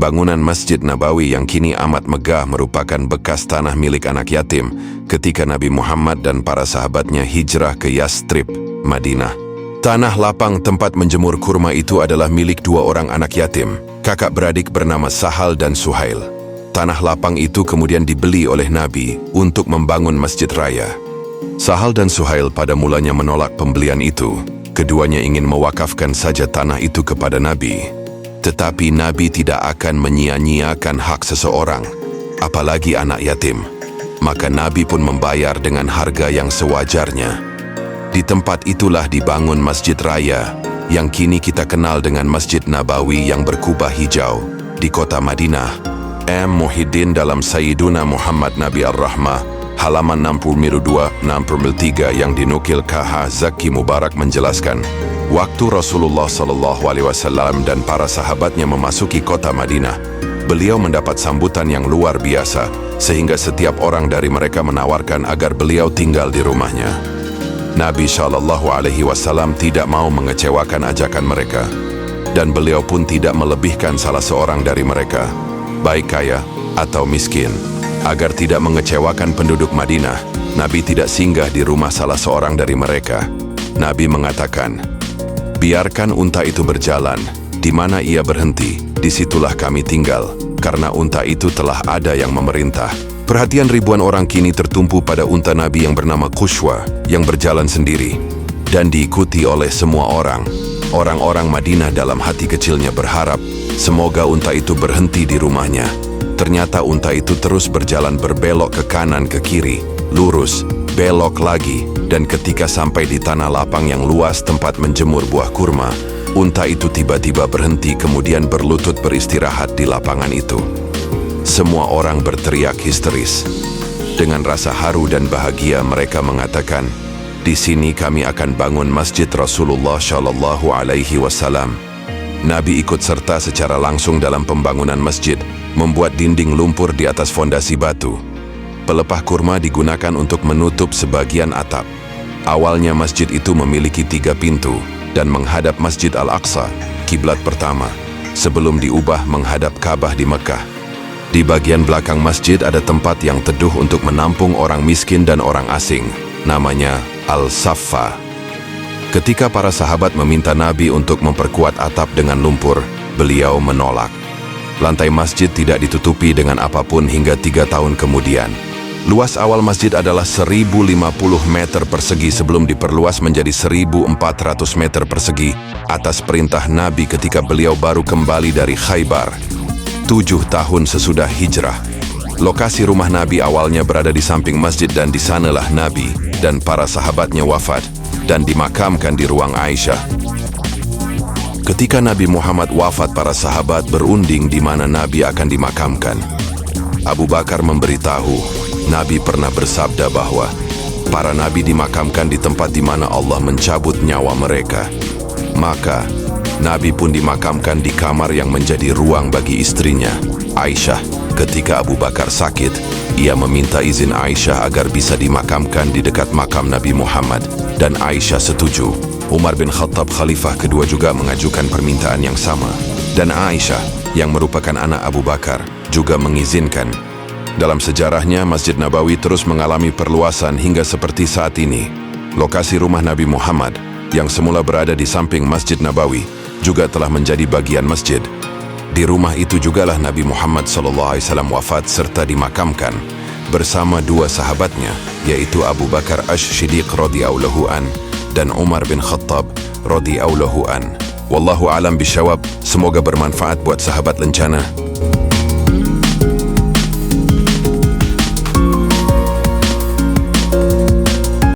bangunan Masjid Nabawi yang kini amat megah merupakan bekas tanah milik anak yatim ketika Nabi Muhammad dan para sahabatnya hijrah ke Yastrib, Madinah. Tanah lapang tempat menjemur kurma itu adalah milik dua orang anak yatim, kakak beradik bernama Sahal dan Suhail. Tanah lapang itu kemudian dibeli oleh Nabi untuk membangun masjid raya. Sahal dan Suhail pada mulanya menolak pembelian itu. Keduanya ingin mewakafkan saja tanah itu kepada Nabi. Tetapi Nabi tidak akan menyia-nyiakan hak seseorang, apalagi anak yatim. Maka Nabi pun membayar dengan harga yang sewajarnya. Di tempat itulah dibangun Masjid Raya, yang kini kita kenal dengan Masjid Nabawi yang berkubah hijau, di kota Madinah. M. Muhyiddin dalam Sayyiduna Muhammad Nabi Ar-Rahmah, halaman 62-63 yang dinukil KH Zaki Mubarak menjelaskan, waktu Rasulullah SAW dan para sahabatnya memasuki kota Madinah, beliau mendapat sambutan yang luar biasa, sehingga setiap orang dari mereka menawarkan agar beliau tinggal di rumahnya. Nabi SAW tidak mau mengecewakan ajakan mereka, dan beliau pun tidak melebihkan salah seorang dari mereka, baik kaya atau miskin. Agar tidak mengecewakan penduduk Madinah, Nabi tidak singgah di rumah salah seorang dari mereka. Nabi mengatakan, biarkan unta itu berjalan, di mana ia berhenti, disitulah kami tinggal, karena unta itu telah ada yang memerintah. Perhatian ribuan orang kini tertumpu pada unta Nabi yang bernama Qushwa, yang berjalan sendiri, dan diikuti oleh semua orang. Orang-orang Madinah dalam hati kecilnya berharap, semoga unta itu berhenti di rumahnya. Ternyata unta itu terus berjalan berbelok ke kanan ke kiri, lurus, belok lagi, dan ketika sampai di tanah lapang yang luas tempat menjemur buah kurma, unta itu tiba-tiba berhenti kemudian berlutut beristirahat di lapangan itu. Semua orang berteriak histeris. Dengan rasa haru dan bahagia mereka mengatakan, di sini kami akan bangun masjid Rasulullah SAW. Nabi ikut serta secara langsung dalam pembangunan masjid, membuat dinding lumpur di atas fondasi batu. Pelepah kurma digunakan untuk menutup sebagian atap. Awalnya masjid itu memiliki 3 pintu dan menghadap Masjid Al-Aqsa, kiblat pertama, sebelum diubah menghadap Ka'bah di Mekah. Di bagian belakang masjid ada tempat yang teduh untuk menampung orang miskin dan orang asing, namanya Al-Saffa. Ketika para sahabat meminta Nabi untuk memperkuat atap dengan lumpur, beliau menolak. Lantai masjid tidak ditutupi dengan apapun hingga 3 tahun kemudian. Luas awal masjid adalah 1050 meter persegi sebelum diperluas menjadi 1400 meter persegi atas perintah Nabi ketika beliau baru kembali dari Khaybar, 7 tahun sesudah hijrah. Lokasi rumah Nabi awalnya berada di samping masjid dan di sanalah Nabi dan para sahabatnya wafat dan dimakamkan di ruang Aisyah. Ketika Nabi Muhammad wafat, para sahabat berunding di mana Nabi akan dimakamkan. Abu Bakar memberitahu, Nabi pernah bersabda bahwa para nabi dimakamkan di tempat di mana Allah mencabut nyawa mereka. Maka, Nabi pun dimakamkan di kamar yang menjadi ruang bagi istrinya, Aisyah. Ketika Abu Bakar sakit, ia meminta izin Aisyah agar bisa dimakamkan di dekat makam Nabi Muhammad, dan Aisyah setuju. Umar bin Khattab khalifah kedua juga mengajukan permintaan yang sama, dan Aisyah, yang merupakan anak Abu Bakar, juga mengizinkan. Dalam sejarahnya, Masjid Nabawi terus mengalami perluasan hingga seperti saat ini. Lokasi rumah Nabi Muhammad, yang semula berada di samping Masjid Nabawi, juga telah menjadi bagian masjid. Di rumah itu jugalah Nabi Muhammad SAW wafat serta dimakamkan, bersama 2 sahabatnya, yaitu Abu Bakar Ash-Shiddiq radhiyallahu an dan Umar bin Khattab radhiyallahu an. Wallahu alam bisyawab. Semoga bermanfaat buat sahabat lencana.